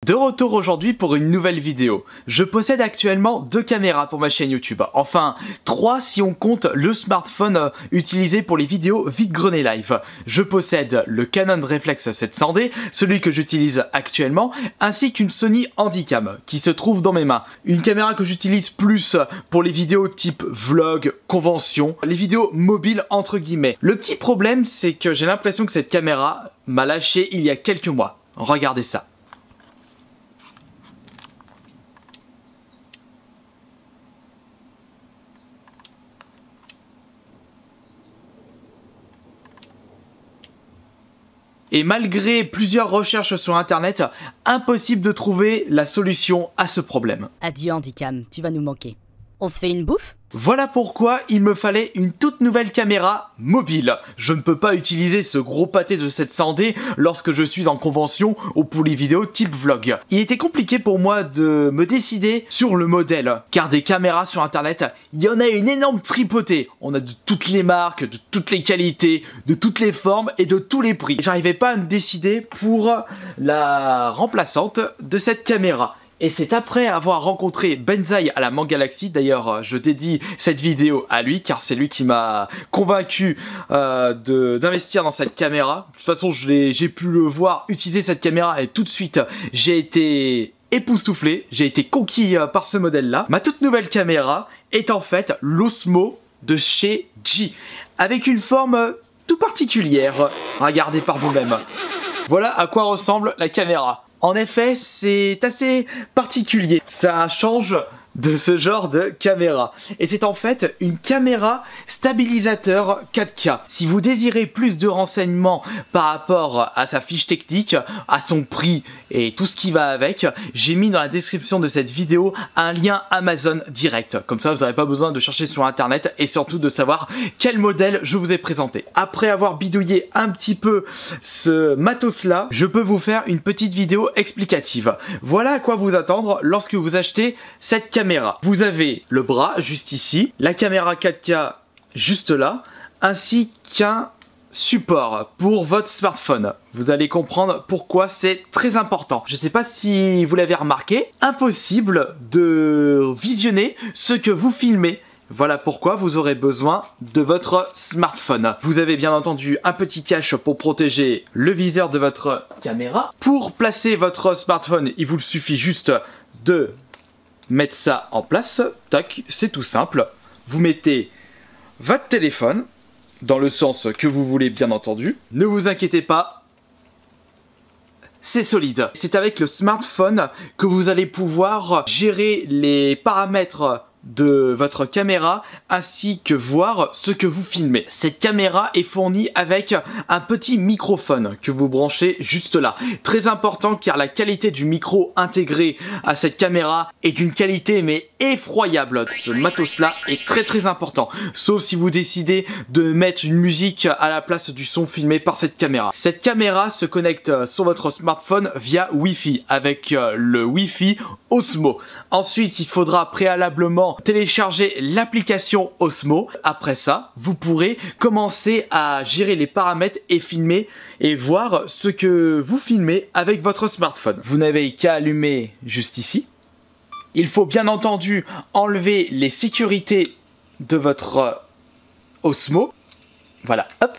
De retour aujourd'hui pour une nouvelle vidéo. Je possède actuellement 2 caméras pour ma chaîne YouTube. Enfin, 3 si on compte le smartphone utilisé pour les vidéos vide-grenier live. Je possède le Canon Reflex 700D, celui que j'utilise actuellement, ainsi qu'une Sony Handycam qui se trouve dans mes mains. Une caméra que j'utilise plus pour les vidéos type vlog, convention, les vidéos mobiles entre guillemets. Le petit problème, c'est que j'ai l'impression que cette caméra m'a lâché il y a quelques mois. Regardez ça. Et malgré plusieurs recherches sur internet, impossible de trouver la solution à ce problème. Adieu Handycam, tu vas nous manquer. On se fait une bouffe ? Voilà pourquoi il me fallait une toute nouvelle caméra mobile. Je ne peux pas utiliser ce gros pâté de 700D lorsque je suis en convention ou pour les vidéos type vlog. Il était compliqué pour moi de me décider sur le modèle, car des caméras sur internet, il y en a une énorme tripotée. On a de toutes les marques, de toutes les qualités, de toutes les formes et de tous les prix. J'arrivais pas à me décider pour la remplaçante de cette caméra. Et c'est après avoir rencontré Benzaï à la Mangalaxy, d'ailleurs je dédie cette vidéo à lui car c'est lui qui m'a convaincu d'investir dans cette caméra. De toute façon j'ai pu le voir utiliser cette caméra et tout de suite j'ai été époustouflé, j'ai été conquis par ce modèle là. Ma toute nouvelle caméra est en fait l'Osmo de chez G, avec une forme tout particulière, regardez par vous-même. Voilà à quoi ressemble la caméra. En effet, c'est assez particulier. Ça change de ce genre de caméra. Et c'est en fait une caméra stabilisateur 4K. Si vous désirez plus de renseignements par rapport à sa fiche technique, à son prix et tout ce qui va avec, j'ai mis dans la description de cette vidéo un lien Amazon direct. Comme ça, vous n'aurez pas besoin de chercher sur internet et surtout de savoir quel modèle je vous ai présenté. Après avoir bidouillé un petit peu ce matos-là, je peux vous faire une petite vidéo explicative. Voilà à quoi vous attendre lorsque vous achetez cette caméra. Vous avez le bras juste ici, la caméra 4K juste là, ainsi qu'un support pour votre smartphone. Vous allez comprendre pourquoi c'est très important. Je ne sais pas si vous l'avez remarqué, impossible de visionner ce que vous filmez. Voilà pourquoi vous aurez besoin de votre smartphone. Vous avez bien entendu un petit cache pour protéger le viseur de votre caméra. Pour placer votre smartphone, il vous suffit juste de mettre ça en place. Tac, c'est tout simple. Vous mettez votre téléphone dans le sens que vous voulez bien entendu. Ne vous inquiétez pas, c'est solide. C'est avec le smartphone que vous allez pouvoir gérer les paramètres de votre caméra ainsi que voir ce que vous filmez. Cette caméra est fournie avec un petit microphone que vous branchez juste là. Très important car la qualité du micro intégré à cette caméra est d'une qualité mais effroyable. Ce matos là est très important. Sauf si vous décidez de mettre une musique à la place du son filmé par cette caméra. Cette caméra se connecte sur votre smartphone via Wi-Fi avec le Wi-Fi Osmo. Ensuite, il faudra préalablement télécharger l'application Osmo. Après ça, vous pourrez commencer à gérer les paramètres et filmer et voir ce que vous filmez avec votre smartphone. Vous n'avez qu'à allumer juste ici. Il faut bien entendu enlever les sécurités de votre Osmo. Voilà, hop.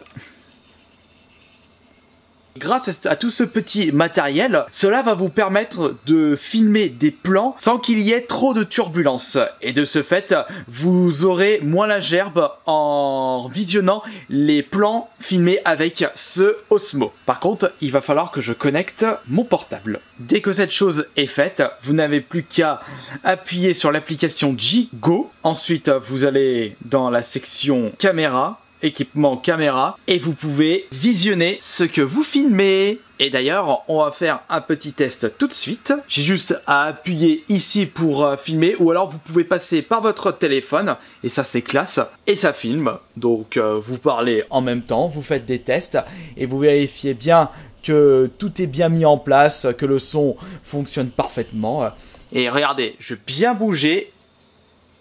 Grâce à tout ce petit matériel, cela va vous permettre de filmer des plans sans qu'il y ait trop de turbulences. Et de ce fait, vous aurez moins la gerbe en visionnant les plans filmés avec ce Osmo. Par contre, il va falloir que je connecte mon portable. Dès que cette chose est faite, vous n'avez plus qu'à appuyer sur l'application G Go. Ensuite, vous allez dans la section caméra, équipement caméra, et vous pouvez visionner ce que vous filmez. Et d'ailleurs, on va faire un petit test tout de suite. J'ai juste à appuyer ici pour filmer, ou alors vous pouvez passer par votre téléphone, et ça c'est classe, et ça filme. Donc vous parlez en même temps, vous faites des tests, et vous vérifiez bien que tout est bien mis en place, que le son fonctionne parfaitement. Et regardez, je vais bien bouger,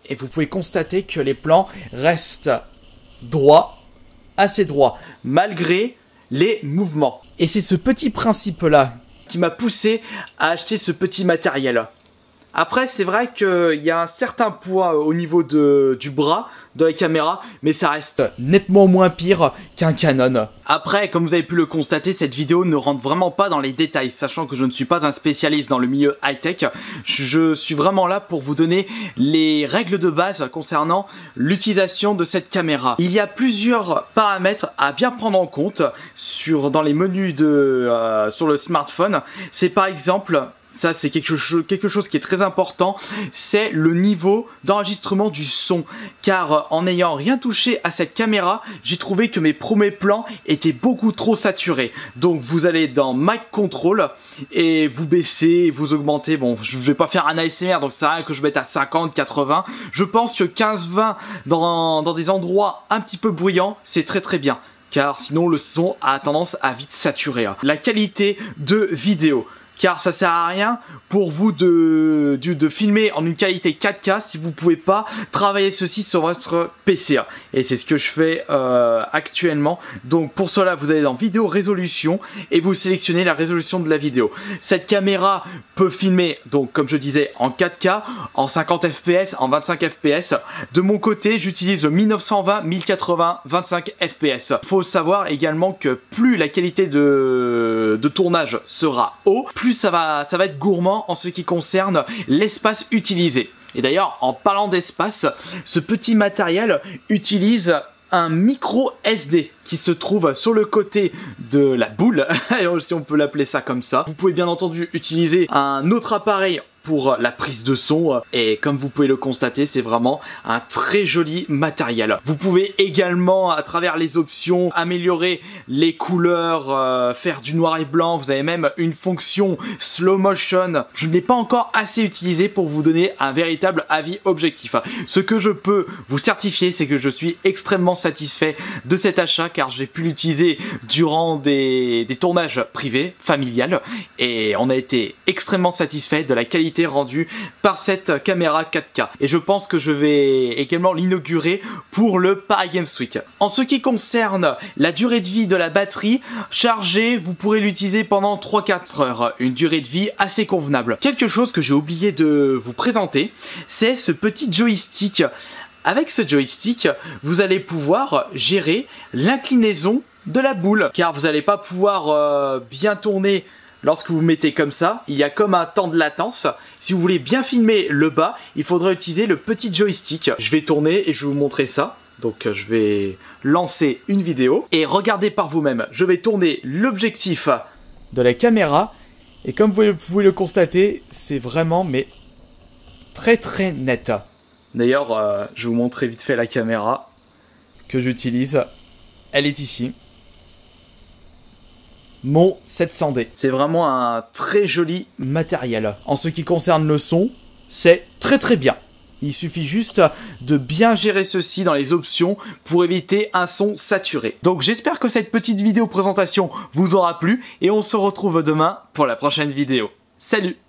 et vous pouvez constater que les plans restent droit, assez droit, malgré les mouvements. Et c'est ce petit principe-là qui m'a poussé à acheter ce petit matériel. Après, c'est vrai qu'il y a un certain poids au niveau du bras de la caméra, mais ça reste nettement moins pire qu'un Canon. Après, comme vous avez pu le constater, cette vidéo ne rentre vraiment pas dans les détails, sachant que je ne suis pas un spécialiste dans le milieu high-tech. Je suis vraiment là pour vous donner les règles de base concernant l'utilisation de cette caméra. Il y a plusieurs paramètres à bien prendre en compte dans les menus sur le smartphone. C'est par exemple... Ça, c'est quelque chose qui est très important, c'est le niveau d'enregistrement du son. Car en n'ayant rien touché à cette caméra, j'ai trouvé que mes premiers plans étaient beaucoup trop saturés. Donc vous allez dans Mic Control et vous baissez, vous augmentez. Bon, je ne vais pas faire un ASMR, donc ça sert à rien que je mette à 50, 80. Je pense que 15-20 dans des endroits un petit peu bruyants, c'est très bien. Car sinon le son a tendance à vite saturer. La qualité de vidéo. Car ça sert à rien pour vous de filmer en une qualité 4K si vous pouvez pas travailler ceci sur votre PC. Et c'est ce que je fais actuellement. Donc pour cela, vous allez dans vidéo résolution et vous sélectionnez la résolution de la vidéo. Cette caméra peut filmer, donc comme je disais, en 4K, en 50 fps, en 25 fps. De mon côté, j'utilise 1920, 1080, 25 fps. Il faut savoir également que plus la qualité de tournage sera haut, plus ça va être gourmand en ce qui concerne l'espace utilisé. Et d'ailleurs, en parlant d'espace, ce petit matériel utilise un micro SD qui se trouve sur le côté de la boule, si on peut l'appeler ça comme ça. Vous pouvez bien entendu utiliser un autre appareil pour la prise de son et comme vous pouvez le constater, c'est vraiment un très joli matériel. Vous pouvez également à travers les options améliorer les couleurs, faire du noir et blanc. Vous avez même une fonction slow motion. Je ne l'ai pas encore assez utilisé pour vous donner un véritable avis objectif. Ce que je peux vous certifier, c'est que je suis extrêmement satisfait de cet achat car j'ai pu l'utiliser durant des tournages privés, familiales, et on a été extrêmement satisfait de la qualité rendue par cette caméra 4K. Et je pense que je vais également l'inaugurer pour le Paris Games Week. En ce qui concerne la durée de vie de la batterie, chargée, vous pourrez l'utiliser pendant 3-4 heures. Une durée de vie assez convenable. Quelque chose que j'ai oublié de vous présenter, c'est ce petit joystick. Avec ce joystick, vous allez pouvoir gérer l'inclinaison de la boule. Car vous n'allez pas pouvoir bien tourner lorsque vous mettez comme ça. Il y a comme un temps de latence. Si vous voulez bien filmer le bas, il faudra utiliser le petit joystick. Je vais tourner et je vais vous montrer ça. Donc je vais lancer une vidéo. Et regardez par vous-même. Je vais tourner l'objectif de la caméra. Et comme vous pouvez le constater, c'est vraiment très net. D'ailleurs, je vais vous montrer vite fait la caméra que j'utilise. Elle est ici. Mon 700D. C'est vraiment un très joli matériel. En ce qui concerne le son, c'est très bien. Il suffit juste de bien gérer ceci dans les options pour éviter un son saturé. Donc j'espère que cette petite vidéo présentation vous aura plu et on se retrouve demain pour la prochaine vidéo. Salut!